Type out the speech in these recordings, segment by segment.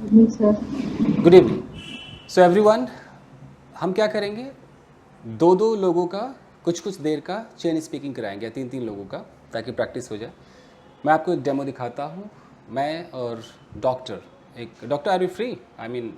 Evening sir. Good evening. So everyone, हम क्या करेंगे, दो दो लोगों का कुछ कुछ देर का चेन स्पीकिंग कराएंगे, या तीन तीन लोगों का, ताकि प्रैक्टिस हो जाए। मैं आपको एक डेमो दिखाता हूँ। मैं और डॉक्टर, एक doctor, are you free? I mean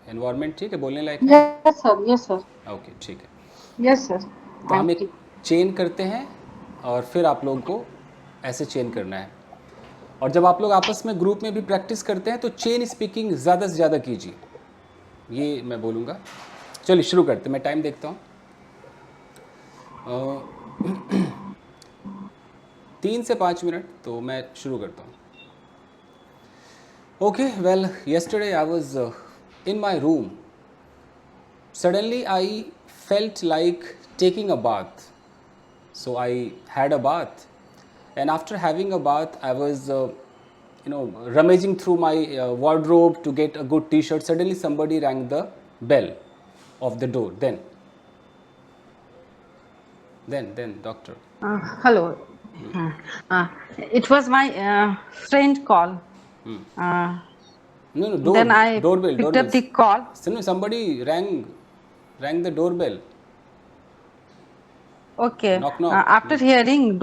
environment ठीक है, बोलने लायक है? Yes sir, yes sir, okay, ठीक है। यस सर, तो आई एम हम एक फ्री। चेन करते हैं और फिर आप लोगों को ऐसे चेन करना है। और जब आप लोग आपस में ग्रुप में भी प्रैक्टिस करते हैं तो चेन स्पीकिंग ज़्यादा से ज़्यादा कीजिए, ये मैं बोलूँगा। चलिए शुरू करते हैं, मैं टाइम देखता हूँ। 3 से 5 मिनट, तो मैं शुरू करता हूँ। Okay, well yesterday I was in my room. Suddenly I felt like taking a bath. So I had a bath, and after having a bath I was rummaging through my wardrobe to get a good t-shirt. Suddenly somebody rang the bell of the door. Then doctor. Hello. Uh, uh, it was my friend call. Uh, No, no, then I picked up doorbell. the call. So, no, somebody rang the doorbell. Okay. Knock, knock. After hearing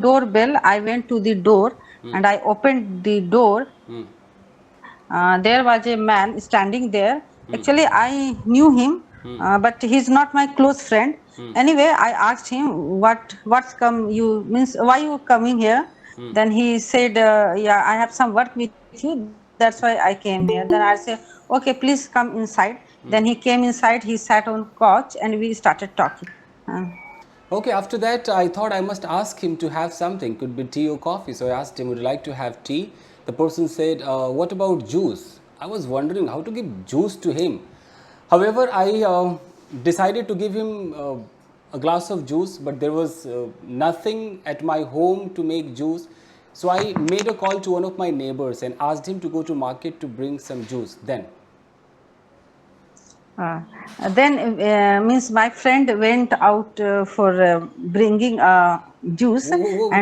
doorbell, I went to the door and I opened the door. There was a man standing there. Actually, I knew him, but he's not my close friend. Anyway, I asked him, "What's come? You means why you coming here?" Then he said, "Yeah, I have some work with you. That's why I came here." Then I said, "Okay, please come inside." Then he came inside. He sat on couch and we started talking. Uh, Okay, after that, I thought I must ask him to have something. Could be tea or coffee. So I asked him, would you like to have tea? The person said, what about juice? I was wondering how to give juice to him. However, I decided to give him a glass of juice, but there was nothing at my home to make juice. So I made a call to one of my neighbors and asked him to go to market to bring some juice. Uh, then means my friend went out for bringing juice and वो my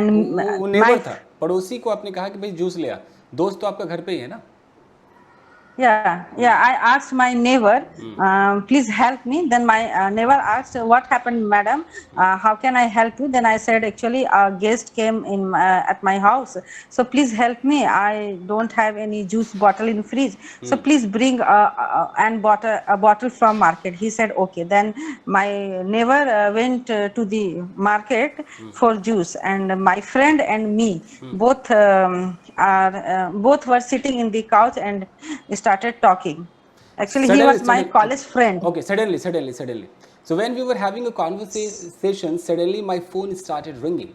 neighbour था, पड़ोसी को आपने कहा कि भाई juice ले आ। दोस्त तो आपका घर पे ही है ना? yeah, I asked my neighbor, please help me. Then my neighbor asked, what happened, madam? How can I help you? Then I said, actually a guest came in at my house, so please help me. I don't have any juice bottle in fridge, so please bring a bottle from market. He said okay. Then my neighbor went to the market for juice, and my friend and me both were sitting in the couch and started talking. Actually, he Suddenly, was my suddenly, okay, college friend. okay, suddenly. So when we were having a conversation, suddenly my phone started ringing.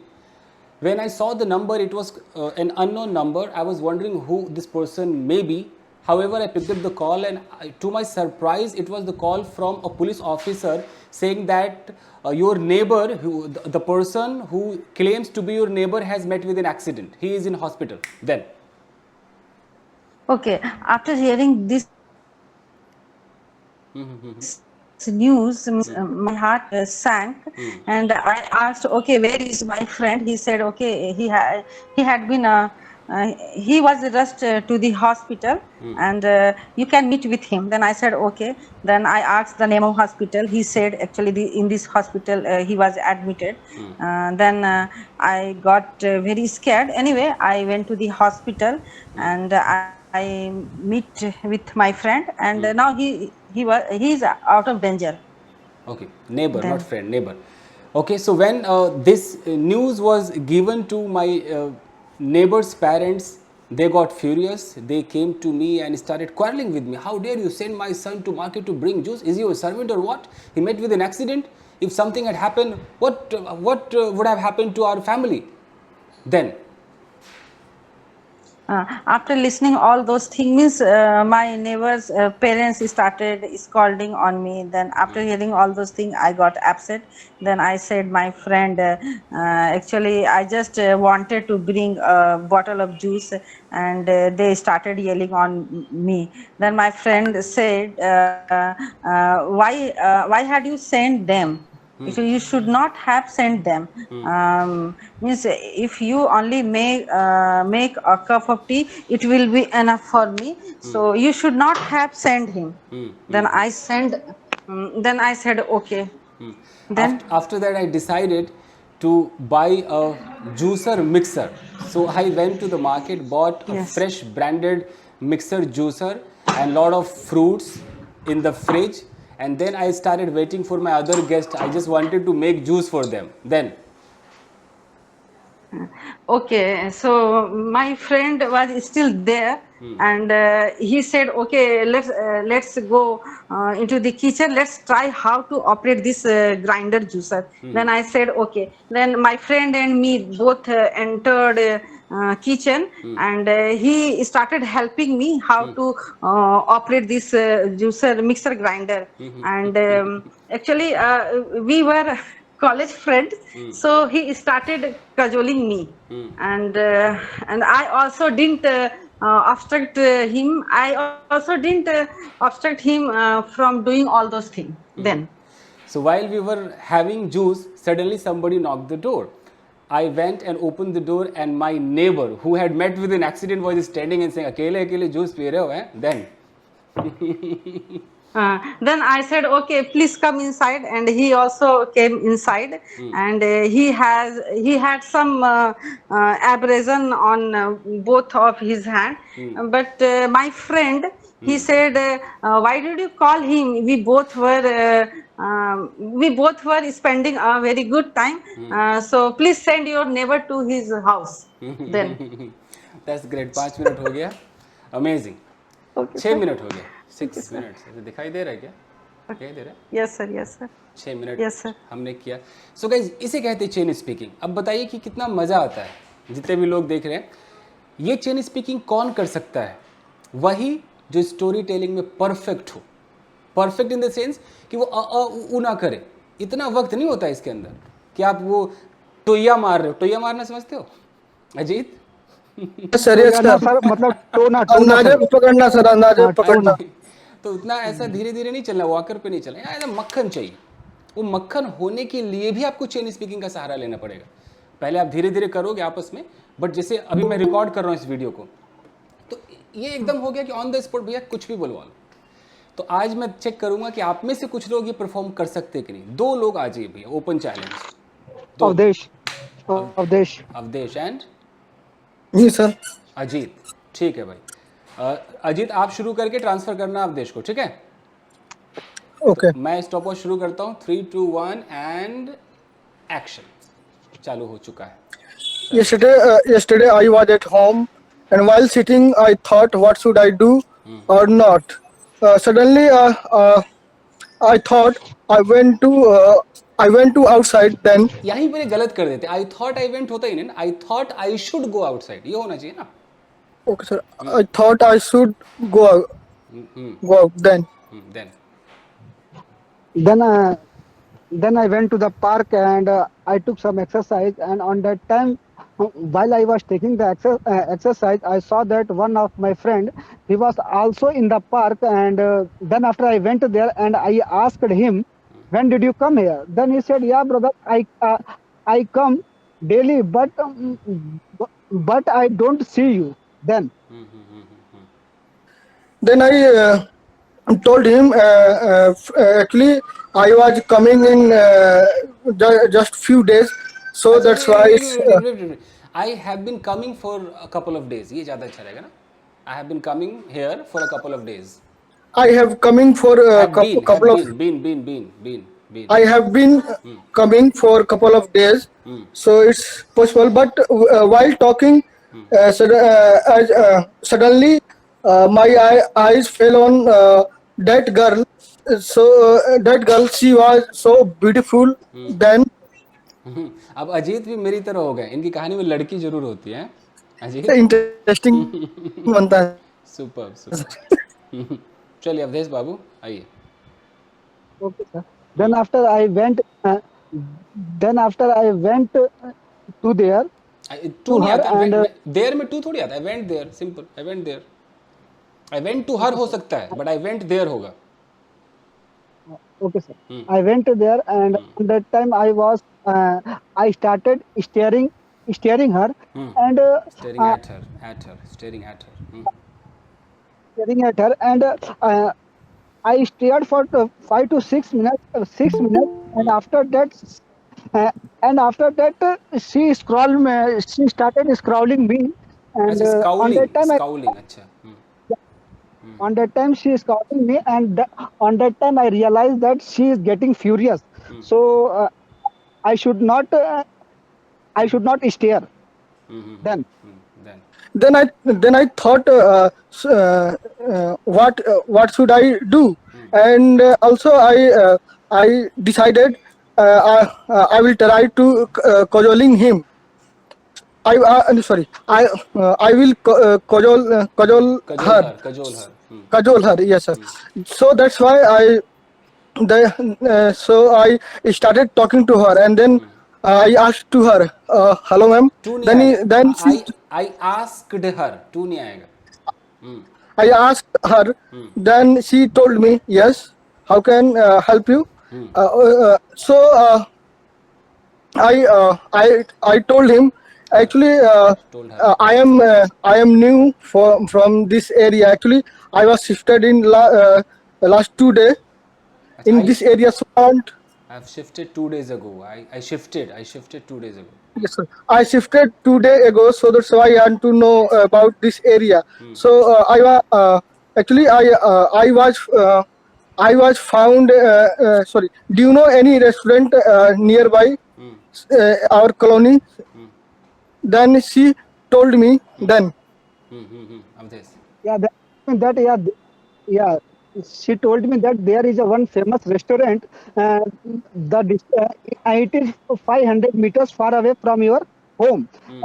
When I saw the number, it was an unknown number. I was wondering who this person may be. However, I picked up the call, and to my surprise, it was the call from a police officer saying that your neighbor, the person who claims to be your neighbor, has met with an accident. He is in hospital. Then. Okay, after hearing this news, my heart sank, and I asked, okay, where is my friend? He said, okay, he had been he was rushed to the hospital, and you can meet with him. Then I said okay. Then I asked the name of hospital. He said actually in this hospital he was admitted. Then I got very scared. Anyway, I went to the hospital, and I meet with my friend, and now he's out of danger. Okay, neighbor, not Then friend, neighbor. Okay, so when this news was given to my neighbor's parents, they got furious. They came to me and started quarreling with me. How dare you send my son to market to bring juice? Is he your servant or what? He met with an accident. If something had happened, what would have happened to our family then? after listening all those things, my neighbor's parents started scolding on me. Then after hearing all those things, I got upset. Then I said, my friend, actually I just wanted to bring a bottle of juice, and they started yelling on me. Then my friend said, why had you sent them? So you should not have sent them. Means if you only make a cup of tea, it will be enough for me. So you should not have sent him. Then I sent. Then I said okay. Then After that, I decided to buy a juicer mixer. So I went to the market, bought a yes. fresh branded mixer juicer and lot of fruits in the fridge. And then I started waiting for my other guests. I just wanted to make juice for them. Then, Okay, so my friend was still there, and he said, "Okay, let's go into the kitchen. Let's try how to operate this grinder juicer." Then I said, "Okay." Then my friend and me both entered kitchen, and he started helping me how to operate this juicer mixer grinder. And actually, we were college friends, so he started cajoling me, and I also didn't obstruct him. I also didn't obstruct him from doing all those things then. so while we were having juice, suddenly somebody knocked the door. I went and opened the door, and my neighbor, who had met with an accident, was standing and saying, "Akele akele juice pee rahe ho, eh?" Then, Then I said, "Okay, please come inside," and he also came inside, and he had some abrasion on both of his hand. But my friend, he said, "Why did you call him? We both were spending a very good time. So please send your neighbor to his house." Then, that's great. 5 minute हो गया. Amazing. okay, 6 minute हो गया. okay, 6 sir. Minute ऐसे दिखाई दे रहा है क्या? दिखाई दे रहा है? Yes, sir. Yes, sir. 6 minute Yes, sir. हमने किया. सो गाइज, इसे कहते हैं चेन स्पीकिंग. अब बताइए कि कितना मज़ा आता है. जितने भी लोग देख रहे हैं, ये चेन स्पीकिंग कौन कर सकता है? वही जो स्टोरी टेलिंग में परफेक्ट हो. परफेक्ट इन द सेंस कि वो उ ना करे. इतना वक्त नहीं होता इसके अंदर कि आप वो टोया मार रहे हो. टोया मारना समझते हो अजीत? सर यस पकड़ना सर सर, मतलब टोना अंदाजे सर। पकड़ना सर, अंदाजे पकड़ना। तो उतना ऐसा धीरे धीरे नहीं चलना, वॉकर पे नहीं चलना. ऐसा मक्खन चाहिए. वो मक्खन होने के लिए भी आपको चेन स्पीकिंग का सहारा लेना पड़ेगा. पहले आप धीरे धीरे करोगे आपस में, बट जैसे अभी मैं रिकॉर्ड कर रहा हूँ इस वीडियो को, तो ये एकदम हो गया कि ऑन द स्पॉट भैया कुछ भी बुलवा लो. तो आज मैं चेक करूंगा कि आप में से कुछ लोग ये परफॉर्म कर सकते कि नहीं. 2 लोग आ जाइए भैया, open challenge. Awadhesh Awadhesh Awadhesh and ji sir. Ajit. ठीक है भाई. अजीत आप शुरू करके ट्रांसफर करना अवधेश को, ठीक है? ओके। मैं स्टॉप वॉच शुरू करता हूँ. 3 2 1 एंड एक्शन. चालू हो चुका है. Yesterday I was at home and while sitting I thought what should I do or not. Suddenly I thought I went to outside then. यहीं पर ये गलत कर देते. आई थॉट आई वेंट होता ही नहीं ना. I thought I should go outside, ये होना चाहिए ना. Okay sir, I thought I should go out then. Then then I went to the park and I took some exercise, and on that time while I was taking the exercise, I saw that one of my friend, he was also in the park, and then after I went there and I asked him, when did you come here? Then he said, yeah brother, I come daily, but I don't see you. Then Then I told him actually I was coming in just few days, so that's why it's I have been coming for a couple of days. ये ज़्यादा अच्छा रहेगा ना. I have been coming here for a couple of days. I have coming for a Have been, couple of been. I have been coming for a couple of days, so it's possible. But while talking, suddenly my eyes fell on that girl. So that girl, she was so beautiful. Then अब अजीत भी मेरी तरह हो गए. इनकी कहानी में लड़की जरूर होती है. अजीत interesting बनता है. सुपर. चलिए अवधेश बाबू आइए. okay sir. Then after I went to there. To नहीं her आता. and देयर में टू थोड़ी आता. I went there. Simple. I went to her हो सकता है, बट आई वेंट देयर होगा. Okay, sir. Hmm. I went there, and on that time I started staring her, Hmm. and Staring at her, staring at her. Hmm. staring at her, and I stared for 5 to 6 minutes, 6 minutes, and Hmm. uh, she started scrolling me, and अच्छा, on that स्काउलिंग time स्काउलिंग, अच्छा. Hmm. on that time she is calling me, and on that time I realized that she is getting furious. Hmm. So I should not stare Hmm. Hmm. then. Hmm. Then. Then I thought, what should I do? And also I decided, I will try to cajoling him. Sorry, I will Kajol her, kajol her. Hmm. cajole her. Yes, sir. So that's why so I started talking to her, and then I asked to her, "Hello, ma'am." To नहीं Then आएगा. then she I asked her, to नहीं आएगा. Hmm. I asked her. Hmm. Then she told me, "Yes, how can help you?" Hmm. So I told him, actually, Told her. I am new from this area. Actually, I was shifted in last 2 days अच्छा, in this area. So I've shifted 2 days ago. I shifted 2 days ago. yes, sir. I shifted 2 days ago, so that's why I want to know about this area. So I was actually I was found. Sorry, do you know any restaurant nearby Hmm. our colony? Then she told me. Then Hmm. Hmm. Hmm. Avdesh. Yeah, that yeah, yeah. She told me that there is a one famous restaurant. It is 500 meters far away from your home,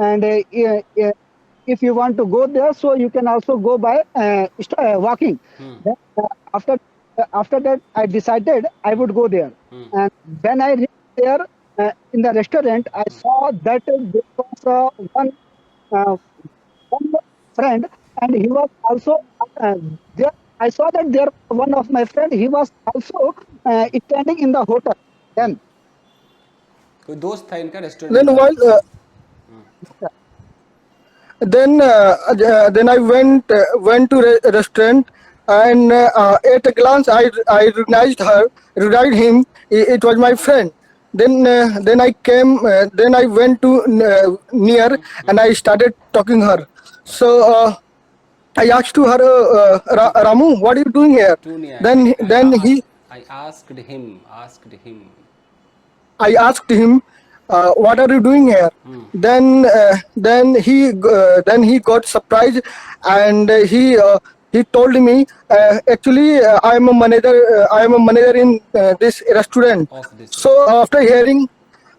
and if you want to go there, so you can also go by walking. Then, after that, I decided I would go there, and when I reached there in the restaurant, I saw that there was uh, one friend, and he was also there. I saw that there one of my friend. He was also standing in the hotel. Then कोई दोस्त था इनका restaurant then में. while then I went to restaurant, and at a glance I recognized him. It was my friend. Then I came. Then I went to near, and I started talking her. So I asked to her, Ramu, what are you doing here? To नहीं Then then आएगा. he I asked him. I asked him, "What are you doing here?" Then he got surprised, and he told me, "Actually, I am a manager. I am a manager in this restaurant." Of this So restaurant. after hearing,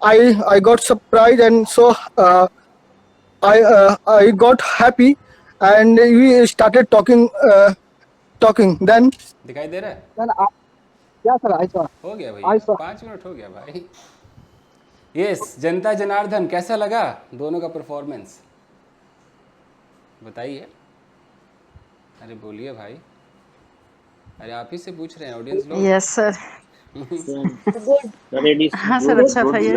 I got surprised, and so I got happy, and we started talking. Then दिखाई दे रहा है. then yeah, sir, I saw. हो गया I भैया, saw. 5 minute हो गया भाई. Yes, जनता जनार्दन कैसा लगा दोनों का परफॉर्मेंस, बताइए. अरे बोलिए भाई. अरे आप ही से पूछ रहे हैं ऑडियंस लोग. Yes, sir. रेडी हाँ सर, अच्छा था ये.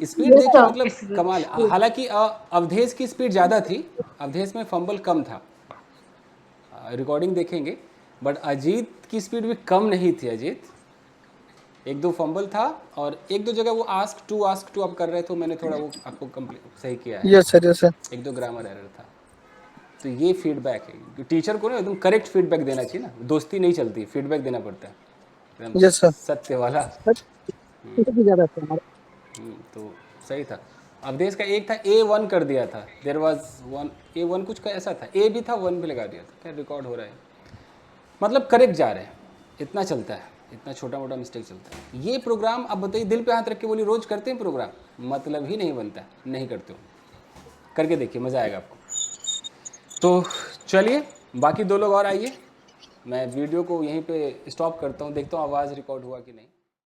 स्पीड देखिए, So, मतलब कमाल. हालांकि अवधेश की स्पीड ज़्यादा थी, अवधेश में फंबल कम था. रिकॉर्डिंग देखेंगे, बट अजीत की स्पीड भी कम नहीं थी. अजीत 1-2 फंबल था, और 1-2 जगह वो आस्क टू आप कर रहे थे, मैंने थोड़ा वो आपको कंप्लीट सही किया है. yes, sir, yes, sir. 1-2 grammar error था. तो ये फीडबैक है. टीचर को ना एकदम करेक्ट फीडबैक देना चाहिए ना, दोस्ती नहीं चलती, फीडबैक देना पड़ता है एकदम Yes, sir. सत्य वाला. किसी ज्यादा था हमारा. तो सही था. अवधेश का एक था A1 कर दिया था. देर वॉज वन A1 कुछ का ऐसा था, A भी था, 1 भी लगा दिया था. क्या रिकॉर्ड हो रहा है, मतलब करेक्ट जा रहे हैं. इतना चलता है, इतना छोटा मोटा मिस्टेक चलता है. ये प्रोग्राम आप बताइए, दिल पे हाथ रख के बोलिए, रोज़ करते हैं प्रोग्राम? मतलब ही नहीं बनता, नहीं करते हो. करके देखिए, मज़ा आएगा आपको. तो चलिए, बाकी 2 लोग और आइए. मैं वीडियो को यहीं पे स्टॉप करता हूँ, देखता हूँ आवाज़ रिकॉर्ड हुआ कि नहीं.